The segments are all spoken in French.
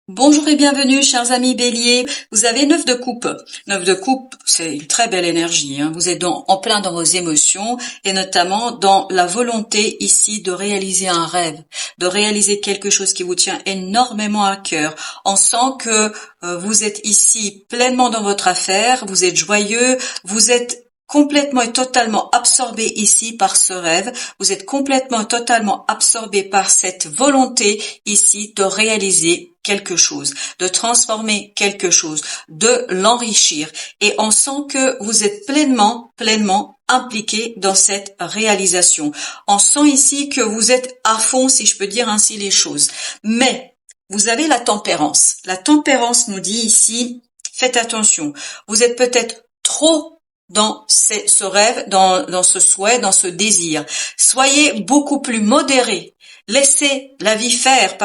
Bonjour et bienvenue, chers amis Bélier. Vous avez 9 de coupe. 9 de coupe, c'est une très belle énergie. Vous êtes en plein dans vos émotions et notamment dans la volonté ici de réaliser un rêve, de réaliser quelque chose qui vous tient énormément à cœur. On sent que vous êtes ici pleinement dans votre affaire, vous êtes joyeux, vous êtes complètement et totalement absorbé ici par ce rêve. Vous êtes complètement et totalement absorbé par cette volonté ici de réaliser quelque chose, de transformer quelque chose, de l'enrichir. Et on sent que vous êtes pleinement impliqué dans cette réalisation. On sent ici que vous êtes à fond, si je peux dire ainsi les choses. Mais vous avez la tempérance. La tempérance nous dit ici, faites attention. Vous êtes peut-être trop dans ce rêve, dans ce souhait, dans ce désir. Soyez beaucoup plus modérés. Laissez la vie faire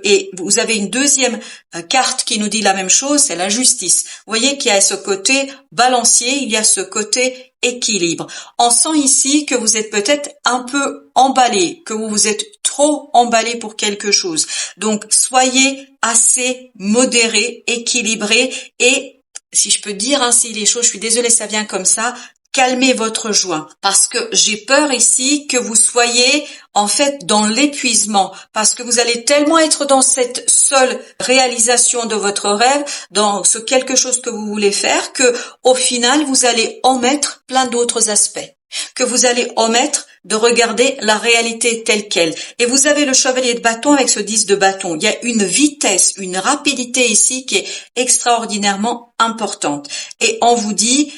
et vous avez une deuxième carte qui nous dit la même chose, c'est la justice. Vous voyez qu'il y a ce côté balancier, il y a ce côté équilibre. On sent ici que vous êtes peut-être un peu emballé, que vous êtes trop emballé pour quelque chose. Donc, soyez assez modérés, équilibrés et si je peux dire ainsi les choses, je suis désolée, ça vient comme ça, calmez votre joie. Parce que j'ai peur ici que vous soyez en fait dans l'épuisement. Parce que vous allez tellement être dans cette seule réalisation de votre rêve, dans ce quelque chose que vous voulez faire, que au final, vous allez omettre plein d'autres aspects. Que vous allez omettre de regarder la réalité telle qu'elle. Et vous avez le chevalier de bâton avec ce 10 de bâton. Il y a une vitesse, une rapidité ici qui est extraordinairement importante. Et on vous dit,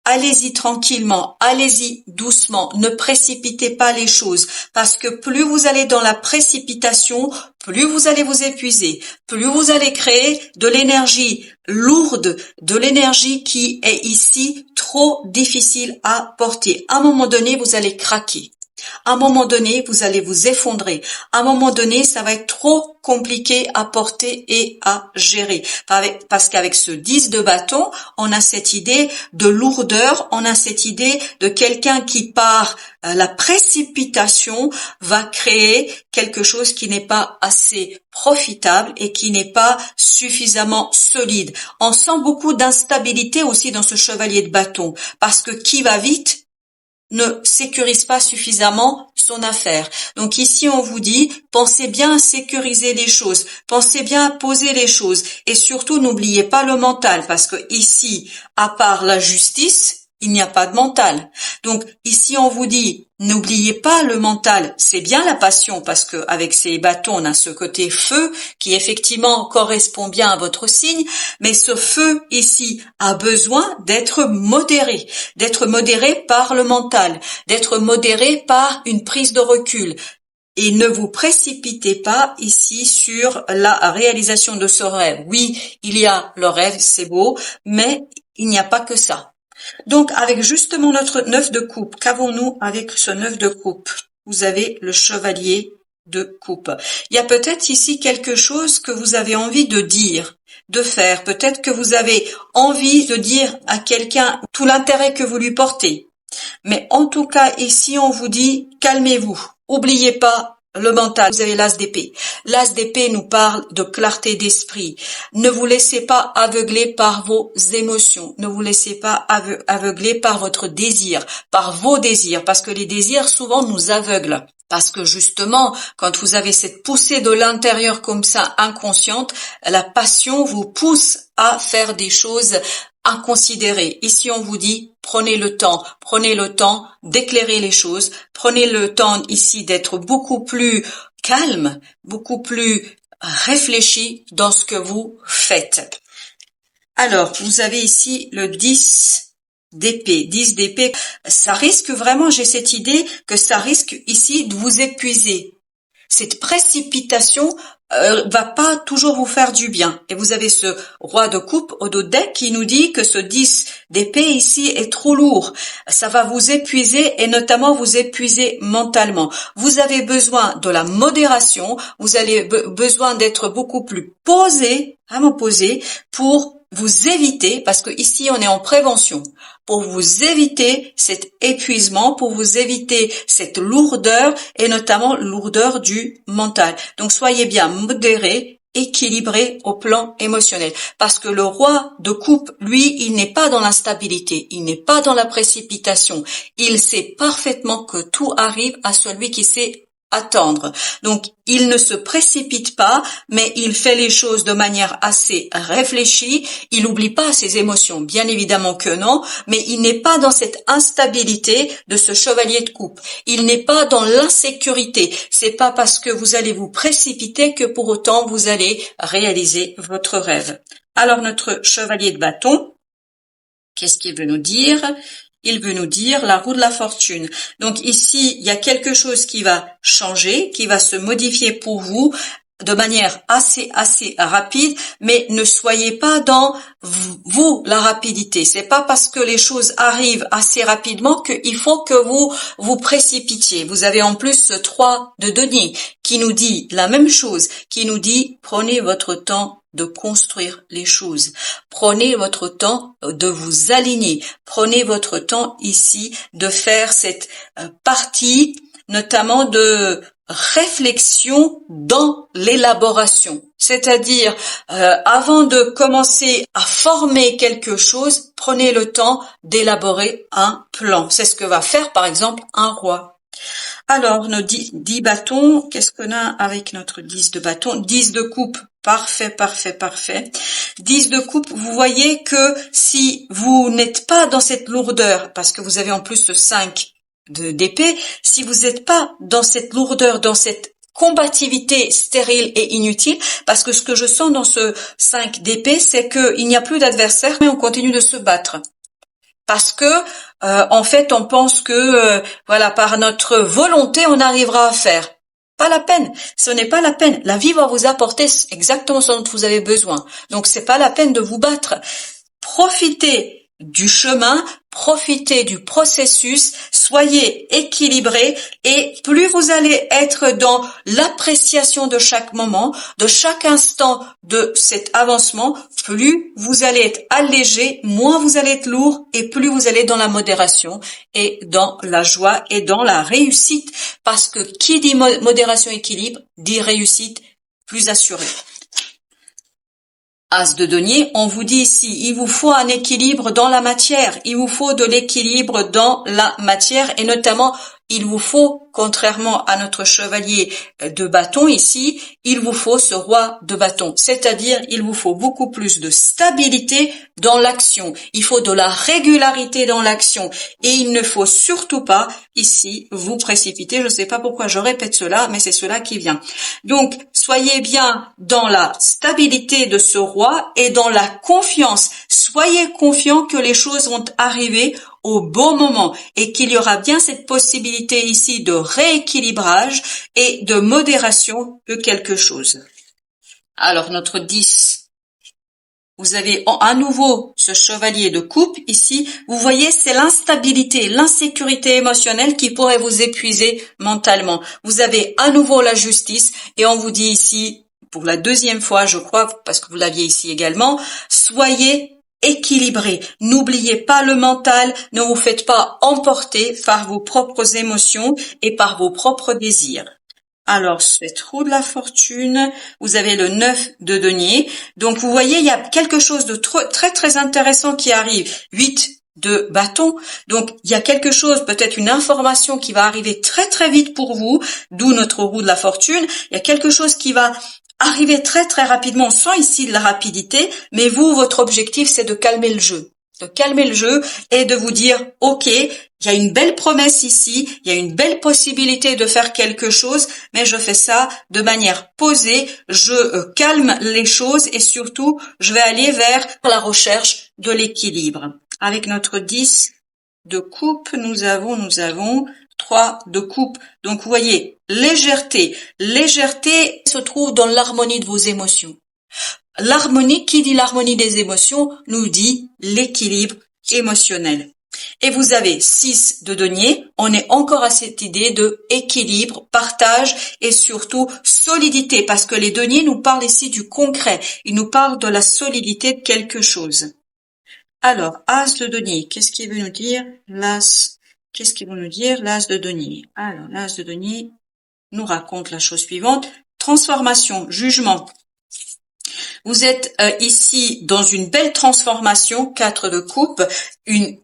allez-y tranquillement, allez-y doucement, ne précipitez pas les choses, parce que plus vous allez dans la précipitation, plus vous allez vous épuiser, plus vous allez créer de l'énergie lourde, de l'énergie qui est ici trop difficile à porter. À un moment donné, vous allez craquer. À un moment donné, vous allez vous effondrer. À un moment donné, ça va être trop compliqué à porter et à gérer. Parce qu'avec ce 10 de bâton, on a cette idée de lourdeur, on a cette idée de quelqu'un qui par la précipitation va créer quelque chose qui n'est pas assez profitable et qui n'est pas suffisamment solide. On sent beaucoup d'instabilité aussi dans ce chevalier de bâton parce que qui va vite ne sécurise pas suffisamment son affaire. Donc ici, on vous dit, pensez bien à sécuriser les choses, pensez bien à poser les choses et surtout n'oubliez pas le mental parce que ici, à part la justice, il n'y a pas de mental. Donc ici, on vous dit, n'oubliez pas le mental. C'est bien la passion parce que avec ces bâtons, on a ce côté feu qui effectivement correspond bien à votre signe. Mais ce feu ici a besoin d'être modéré par le mental, d'être modéré par une prise de recul. Et ne vous précipitez pas ici sur la réalisation de ce rêve. Oui, il y a le rêve, c'est beau, mais il n'y a pas que ça. Donc, avec justement notre 9 de coupe, qu'avons-nous avec ce 9 de coupe? Vous avez le chevalier de coupe. Il y a peut-être ici quelque chose que vous avez envie de dire, de faire. Peut-être que vous avez envie de dire à quelqu'un tout l'intérêt que vous lui portez. Mais en tout cas, ici, on vous dit, calmez-vous. Oubliez pas le mental. Vous avez l'as d'épée. L'as d'épée nous parle de clarté d'esprit. Ne vous laissez pas aveugler par vos émotions. Ne vous laissez pas aveugler par votre désir, par vos désirs, parce que les désirs souvent nous aveuglent. Parce que justement, quand vous avez cette poussée de l'intérieur comme ça, inconsciente, la passion vous pousse à faire des choses inconsidérées. Ici, on vous dit, prenez le temps d'éclairer les choses, prenez le temps ici d'être beaucoup plus calme, beaucoup plus réfléchi dans ce que vous faites. Alors, vous avez ici le 10 d'épée. 10 d'épée, ça risque vraiment, j'ai cette idée que ça risque ici de vous épuiser. Cette précipitation va pas toujours vous faire du bien. Et vous avez ce roi de coupe au dos de deck qui nous dit que ce 10 d'épée ici est trop lourd. Ça va vous épuiser et notamment vous épuiser mentalement. Vous avez besoin de la modération, vous avez besoin d'être beaucoup plus posé, vraiment posé, pour vous éviter, parce que ici on est en prévention, pour vous éviter cet épuisement, pour vous éviter cette lourdeur et notamment lourdeur du mental. Donc soyez bien modérés équilibré au plan émotionnel. Parce que le roi de coupe, lui, il n'est pas dans l'instabilité, il n'est pas dans la précipitation. Il sait parfaitement que tout arrive à celui qui sait attendre. Donc, il ne se précipite pas, mais il fait les choses de manière assez réfléchie. Il n'oublie pas ses émotions, bien évidemment que non, mais il n'est pas dans cette instabilité de ce chevalier de coupe. Il n'est pas dans l'insécurité. C'est pas parce que vous allez vous précipiter que pour autant vous allez réaliser votre rêve. Alors, notre chevalier de bâton, qu'est-ce qu'il veut nous dire? Il veut nous dire la roue de la fortune. Donc ici, il y a quelque chose qui va changer, qui va se modifier pour vous de manière assez rapide, mais ne soyez pas dans vous la rapidité. C'est pas parce que les choses arrivent assez rapidement qu'il faut que vous vous précipitiez. Vous avez en plus ce 3 de denier qui nous dit la même chose, qui nous dit prenez votre temps de construire les choses. Prenez votre temps de vous aligner. Prenez votre temps ici de faire cette partie, notamment de réflexion dans l'élaboration. C'est-à-dire, avant de commencer à former quelque chose, prenez le temps d'élaborer un plan. C'est ce que va faire, par exemple, un roi. Alors, nos 10 bâtons, qu'est-ce qu'on a avec notre 10 de bâton? 10 de coupe, parfait. 10 de coupe, vous voyez que si vous n'êtes pas dans cette lourdeur, parce que vous avez en plus ce 5 d'épée, si vous n'êtes pas dans cette lourdeur, dans cette combativité stérile et inutile, parce que ce que je sens dans ce 5 d'épée, c'est qu'il n'y a plus d'adversaire, mais on continue de se battre. Parce que en fait, on pense que voilà, par notre volonté, on arrivera à faire. Pas la peine. Ce n'est pas la peine. La vie va vous apporter exactement ce dont vous avez besoin. Donc, c'est pas la peine de vous battre. Profitez du chemin, profitez du processus, soyez équilibrés et plus vous allez être dans l'appréciation de chaque moment, de chaque instant de cet avancement, plus vous allez être allégé, moins vous allez être lourd et plus vous allez dans la modération et dans la joie et dans la réussite parce que qui dit modération équilibre dit réussite plus assurée. As de denier, on vous dit ici, il vous faut un équilibre dans la matière, il vous faut de l'équilibre dans la matière et notamment il vous faut, contrairement à notre chevalier de bâton ici, il vous faut ce roi de bâton, c'est-à-dire il vous faut beaucoup plus de stabilité dans l'action, il faut de la régularité dans l'action et il ne faut surtout pas ici vous précipiter, je ne sais pas pourquoi je répète cela, mais c'est cela qui vient. Donc, soyez bien dans la stabilité de ce roi et dans la confiance, soyez confiants que les choses vont arriver au bon moment et qu'il y aura bien cette possibilité ici de rééquilibrage et de modération de quelque chose. Alors notre 10, vous avez à nouveau ce chevalier de coupe ici, vous voyez c'est l'instabilité, l'insécurité émotionnelle qui pourrait vous épuiser mentalement. Vous avez à nouveau la justice et on vous dit ici, pour la deuxième fois je crois, parce que vous l'aviez ici également, soyez équilibré. N'oubliez pas le mental, ne vous faites pas emporter par vos propres émotions et par vos propres désirs. Alors, cette roue de la fortune, vous avez le 9 de denier. Donc, vous voyez, il y a quelque chose de très intéressant qui arrive. 8 de bâton. Donc, il y a quelque chose, peut-être une information qui va arriver très vite pour vous, d'où notre roue de la fortune. Il y a quelque chose qui va arriver très rapidement. On sent ici de la rapidité, mais vous, votre objectif, c'est de calmer le jeu. De calmer le jeu et de vous dire, ok, il y a une belle promesse ici, il y a une belle possibilité de faire quelque chose, mais je fais ça de manière posée, je calme les choses et surtout, je vais aller vers la recherche de l'équilibre. Avec notre 10 de coupe, nous avons 3 de coupe. Donc, vous voyez, légèreté. Légèreté se trouve dans l'harmonie de vos émotions. L'harmonie, qui dit l'harmonie des émotions, nous dit l'équilibre émotionnel. Et vous avez 6 de denier, on est encore à cette idée de équilibre, partage et surtout solidité, parce que les deniers nous parlent ici du concret, ils nous parlent de la solidité de quelque chose. Alors, As de denier, qu'est-ce qu'il veut nous dire? Qu'est-ce qu'il veut nous dire, l'As de denier? Alors, l'As de denier nous raconte la chose suivante. Transformation, jugement. Vous êtes ici dans une belle transformation, 4 de coupe, une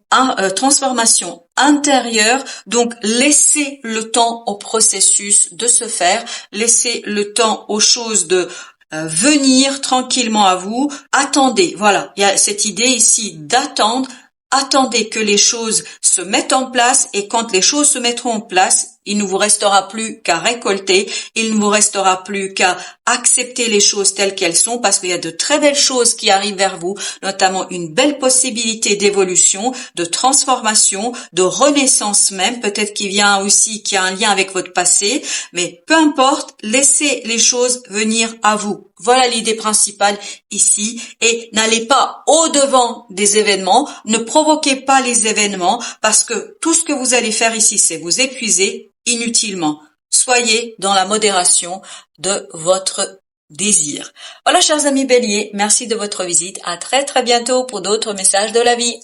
transformation intérieure. Donc, laissez le temps au processus de se faire, laissez le temps aux choses de venir tranquillement à vous. Attendez, voilà, il y a cette idée ici d'attendre. Attendez que les choses se mettent en place, et quand les choses se mettront en place, il ne vous restera plus qu'à récolter, il ne vous restera plus qu'à accepter les choses telles qu'elles sont, parce qu'il y a de très belles choses qui arrivent vers vous, notamment une belle possibilité d'évolution, de transformation, de renaissance même, peut-être qui vient aussi, qui a un lien avec votre passé, mais peu importe, laissez les choses venir à vous. Voilà l'idée principale ici, et n'allez pas au-devant des événements, ne provoquez pas les événements, parce que tout ce que vous allez faire ici, c'est vous épuiser inutilement. Soyez dans la modération de votre désir. Voilà, chers amis béliers, merci de votre visite. À très très bientôt pour d'autres messages de la vie.